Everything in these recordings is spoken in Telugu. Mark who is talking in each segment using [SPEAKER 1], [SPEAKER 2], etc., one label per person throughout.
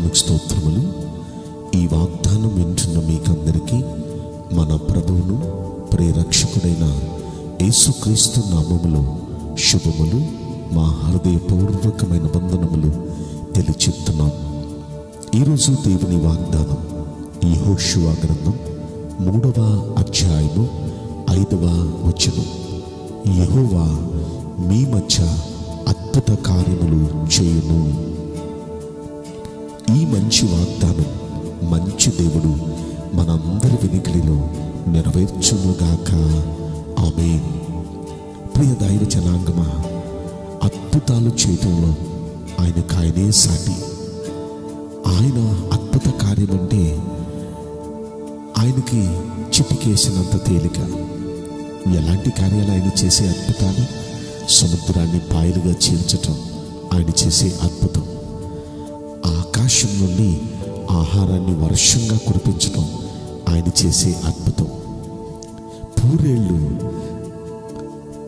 [SPEAKER 1] నామమునకు స్తోత్రములు. ఈ వాగ్దానం వింటున్న మీకందరికీ మన ప్రభువును ప్రియరక్షకుడైన యేసుక్రీస్తు నామములో శుభములు, మా హృదయపూర్వకమైన వందనములు తెలియచెప్తున్నాం. ఈరోజు దేవుని వాగ్దానం యెహోషువ గ్రంథం 3వ అధ్యాయము 5వ వచనం. యెహోవా మీ మధ్య అద్భుత కార్యములు చేయును. ఈ మంచి వాగ్దానం మంచి దేవుడు మనందరి వెనుకలిలో నెరవేర్చునుగాక. ఆమేన్. ప్రియ దైవ జనాంగమా, అద్భుతాలు చేయటంలో ఆయనే సాటి. ఆయన అద్భుత కార్యం అంటే ఆయనకి చిటికేసినంత తేలిక. ఎలాంటి కార్యాలు ఆయన చేసే అద్భుతాలు? సముద్రాన్ని పాయలుగా చీల్చటం ఆయన చేసే అద్భుతం. ఆకాశం నుండి ఆహారాన్ని వర్షంగా కురిపించడం ఆయన చేసే అద్భుతం. పూరేళ్ళు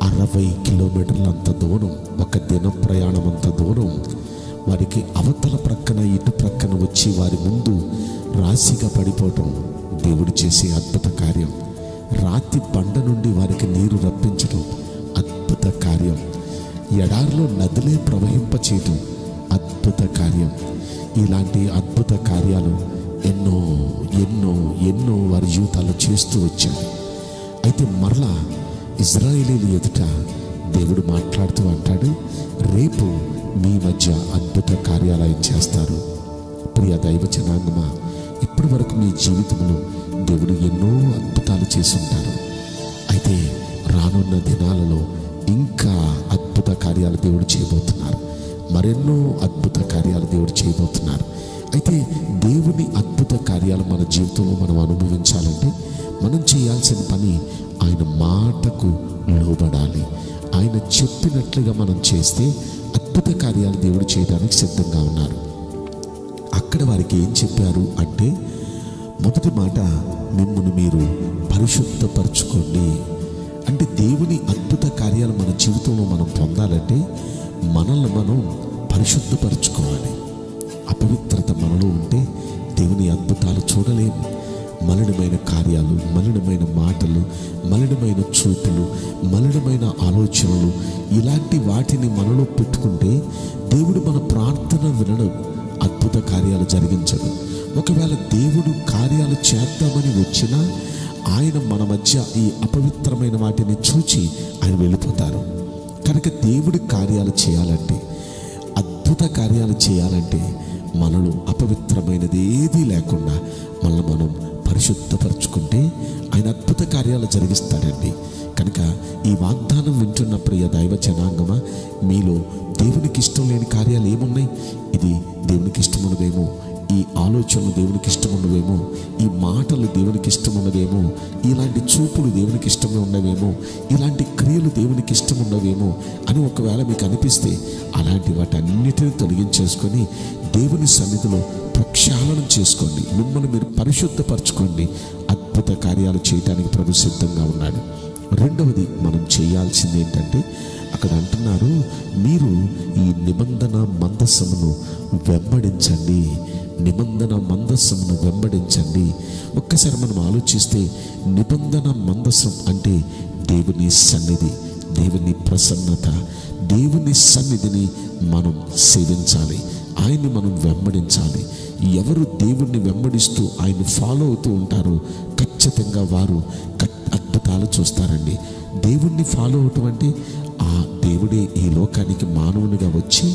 [SPEAKER 1] 60 కిలోమీటర్లంత దూరం, ఒక దిన ప్రయాణం అంత దూరం వారికి అవతల ప్రక్కన ఇటు ప్రక్కన వచ్చి వారి ముందు రాశిగా పడిపోవటం దేవుడు చేసే అద్భుత కార్యం. రాతి బండ నుండి వారికి నీరు రప్పించడం అద్భుత కార్యం. ఎడారిలో నదులే ప్రవహింపచేయటం అద్భుత కార్యం. ఇలాంటి అద్భుత కార్యాలు ఎన్నో ఎన్నో ఎన్నో వారి జీవితాల్లో చేస్తూ వచ్చాడు. అయితే మరలా ఇజ్రాయేలీల ఎదుట దేవుడు మాట్లాడుతూ అంటాడు, రేపు మీ మధ్య అద్భుత కార్యాలయం చేస్తారు. ప్రియ దైవ జనాంగమా, ఇప్పటి వరకు మీ జీవితంలో దేవుడు ఎన్నో అద్భుతాలు చేసి ఉంటారు. అయితే రానున్న దినాలలో ఇంకా అద్భుత కార్యాలు దేవుడు చేయబోతున్నారు. మరెన్నో అద్భుత కార్యాలు దేవుడు చేయబోతున్నారు. అయితే దేవుని అద్భుత కార్యాలు మన జీవితంలో మనం అనుభవించాలంటే మనం చేయాల్సిన పని ఆయన మాటకు లోబడాలి. ఆయన చెప్పినట్లుగా మనం చేస్తే అద్భుత కార్యాలు దేవుడు చేయడానికి సిద్ధంగా ఉన్నారు. అక్కడ వారికి ఏం చెప్పారు అంటే, మొదటి మాట, మిమ్మల్ని మీరు పరిశుద్ధపరచుకోండి. అంటే దేవుని అద్భుత కార్యాలు మన జీవితంలో మనం పొందాలంటే మనల్ని మనం పరిశుద్ధపరచుకోవాలి. అపవిత్రత మనలో ఉంటే దేవుని అద్భుతాలు చూడలేము. మలినమైన కార్యాలు, మలినమైన మాటలు, మలినమైన చూపులు, మలినమైన ఆలోచనలు, ఇలాంటి వాటిని మనలో పెట్టుకుంటే దేవుడు మన ప్రార్థన వినడం, అద్భుత కార్యాలు జరిగించడు. ఒకవేళ దేవుడు కార్యాలు చేద్దామని వచ్చినా ఆయన మన మధ్య ఈ అపవిత్రమైన వాటిని చూచి ఆయన వెళ్ళిపోతారు. కనుక దేవుడి కార్యాలు చేయాలంటే, అద్భుత కార్యాలు చేయాలంటే మనలో అపవిత్రమైనది ఏదీ లేకుండా మనల్ని మనం పరిశుద్ధపరచుకుంటే ఆయన అద్భుత కార్యాలు జరిగిస్తాడండి. కనుక ఈ వాగ్దానం వింటున్న ప్రియ దైవ జనాంగమా, మీలో దేవునికి ఇష్టం లేని కార్యాలు ఏమున్నాయి? ఇది దేవునికి ఇష్టమున్నదేమో, ఈ ఆలోచనలు దేవునికి ఇష్టమున్నవేమో, ఈ మాటలు దేవునికి ఇష్టమున్నవేమో, ఇలాంటి చూపులు దేవునికి ఇష్టమే ఉన్నవేమో, ఇలాంటి క్రియలు దేవునికి ఇష్టమున్నవేమో అని ఒకవేళ మీకు అనిపిస్తే అలాంటి వాటన్నిటిని తొలగించేసుకొని దేవుని సన్నిధిలో ప్రక్షాళనం చేసుకోండి. మిమ్మల్ని మీరు పరిశుద్ధపరచుకోండి. అద్భుత కార్యాలు చేయడానికి ప్రభు సిద్ధంగా ఉన్నాడు. రెండవది మనం చేయాల్సింది ఏంటంటే, అక్కడ అంటున్నారు, మీరు ఈ నిబంధన మందసమును వెంబడించండి. నిబంధన మందసమును వెంబడించండి. ఒక్కసారి మనం ఆలోచిస్తే నిబంధన మందసం అంటే దేవుని సన్నిధి, దేవుని ప్రసన్నత, దేవుని సన్నిధిని మనం సేవించాలి. ఆయన్ని మనం వెంబడించాలి. ఎవరు దేవుణ్ణి వెంబడిస్తూ ఆయన్ని ఫాలో అవుతూ ఉంటారో ఖచ్చితంగా వారు అద్భుతాలు చూస్తారండి. దేవుణ్ణి ఫాలో అవటం అంటే ఆ దేవుడే ఈ లోకానికి మానవునిగా వచ్చి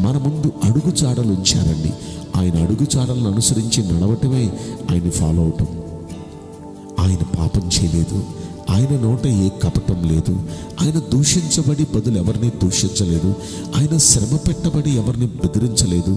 [SPEAKER 1] మన ముందు అడుగుజాడలు ఉంచారండి. ఆయన అడుగుజాడలను అనుసరించి నడవటమే ఆయన్ని ఫాలో అవటం. ఆయన పాపం చేయలేదు, ఆయన నోట ఏ కపటం లేదు, ఆయన దూషించబడి బదులు ఎవరిని దూషించలేదు, ఆయన శ్రమ పెట్టబడి ఎవరిని బెదిరించలేదు.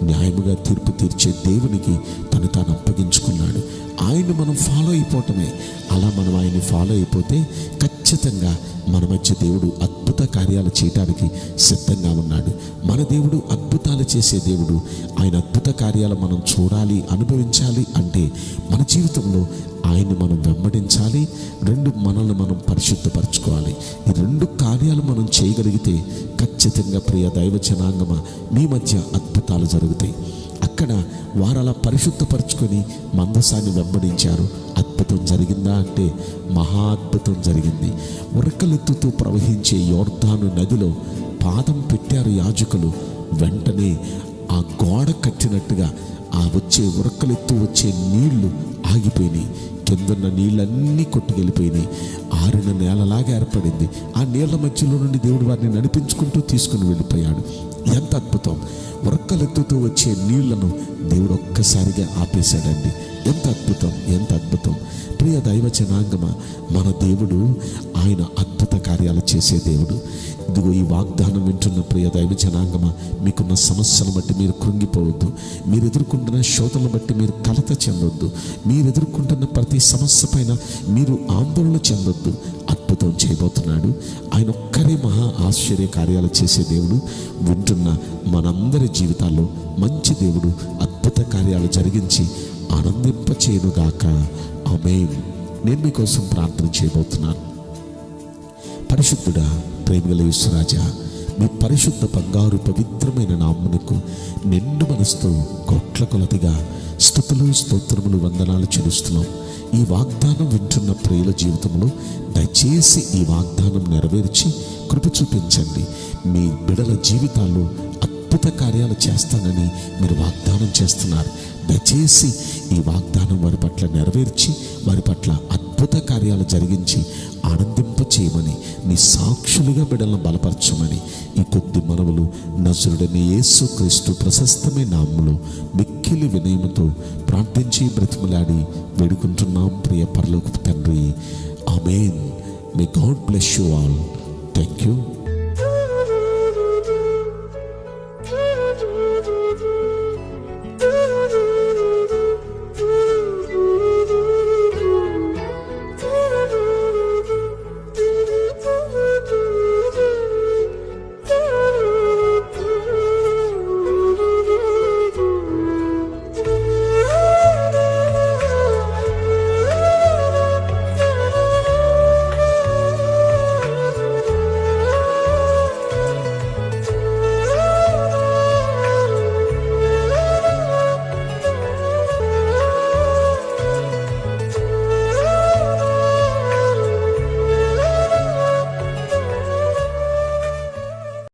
[SPEAKER 1] న్యాయముగా తీర్పు తీర్చే దేవునికి తను తాను అప్పగించుకున్నాడు. ఆయన్ని మనం ఫాలో అయిపోవటమే. అలా మనం ఆయన్ని ఫాలో అయిపోతే ఖచ్చితంగా మన మధ్య దేవుడు అద్భుత కార్యాలు చేయడానికి సిద్ధంగా ఉన్నాడు. మన దేవుడు అద్భుతాలు చేసే దేవుడు. ఆయన అద్భుత కార్యాలు మనం చూడాలి, అనుభవించాలి అంటే మన జీవితంలో ఆయన్ని మనం వెంబడించాలి. మనల్ని మనం పరిశుద్ధపరచుకోవాలి. ఈ 2 కార్యాలు మనం చేయగలిగితే ఖచ్చితంగా ప్రియ దైవ జనాంగమా, మీ మధ్య అద్భుతాలు జరుగుతాయి. అక్కడ వారు అలా పరిశుద్ధపరచుకొని మందసాన్ని వెంబడించారు. అద్భుతం జరిగిందా అంటే మహా అద్భుతం జరిగింది. ఉరకలెత్తుతూ ప్రవహించే యోర్దాను నదిలో పాదం పెట్టారు యాజకులు. వెంటనే ఆ గోడ కట్టినట్టుగా ఆ వచ్చే ఉరకలెత్తు వచ్చే నీళ్లు ఆగిపోయినాయి. కిందన్న నీళ్ళన్నీ కొట్టుకెళ్ళిపోయినాయి. ఆరిన నేలలాగా ఏర్పడింది. ఆ నీళ్ల మధ్యలో నుండి దేవుడు వారిని నడిపించుకుంటూ తీసుకుని వెళ్ళిపోయాడు. ఎంత అద్భుతం! ఉరకలెత్తుతూ వచ్చే నీళ్లను దేవుడు ఒక్కసారిగా ఆపేశాడండి. ఎంత అద్భుతం, ఎంత అద్భుతం! ప్రియ దైవ జనాంగమా, మన దేవుడు ఆయన అద్భుత కార్యాలు చేసే దేవుడు. ఇదిగో ఈ వాగ్దానం వింటున్న ప్రియ దైవ జనాంగమా, మీకున్న సమస్యలను బట్టి మీరు కృంగిపోవద్దు. మీరు ఎదుర్కొంటున్న శోధనను బట్టి మీరు కలత చెందొద్దు. మీరు ఎదుర్కొంటున్న ప్రతి సమస్య పైన మీరు ఆందోళన చెందొద్దు. అద్భుతం చేయబోతున్నాడు. ఆయన ఒక్కరే మహా ఆశ్చర్య కార్యాలు చేసే దేవుడు. వింటున్న మనందరి జీవితాల్లో మంచి దేవుడు అద్భుత కార్యాలు జరిగించి ఆనందింపచేయునుగాక. ఆమేన్. నేను మీకోసం ప్రార్థన చేయబోతున్నాను. పరిశుద్ధుడా, ప్రేమగల యేసురాజా, మీ పరిశుద్ధ బంగారు పవిత్రమైన నామమునకు నిండు మనసుతో కోట్ల కొలదిగా స్తుతులు స్తోత్రములు వందనాలు చెల్లిస్తున్నాం. ఈ వాగ్దానం వింటున్న ప్రియుల జీవితంలో దయచేసి ఈ వాగ్దానం నెరవేర్చి కృప చూపించండి. మీ బిడల జీవితాల్లో అద్భుత కార్యాలు చేస్తానని మీరు వాగ్దానం చేస్తున్నారు. దయచేసి ఈ వాగ్దానం వారి పట్ల నెరవేర్చి వారి పట్ల అద్భుత కార్యాలు జరిగించి ఆనందింప చేయమని, నీ సాక్షులుగా బిడ్డలను బలపరచమని ఈ కొద్ది మనవులు నజరుడైన యేసుక్రీస్తు ప్రశస్తమైన నామములో మిక్కిలి వినయముతో ప్రార్థించి బ్రతిమలాడి వేడుకుంటున్నాం ప్రియ పరలోకపు తండ్రి. Amen. May God bless you all. Thank you.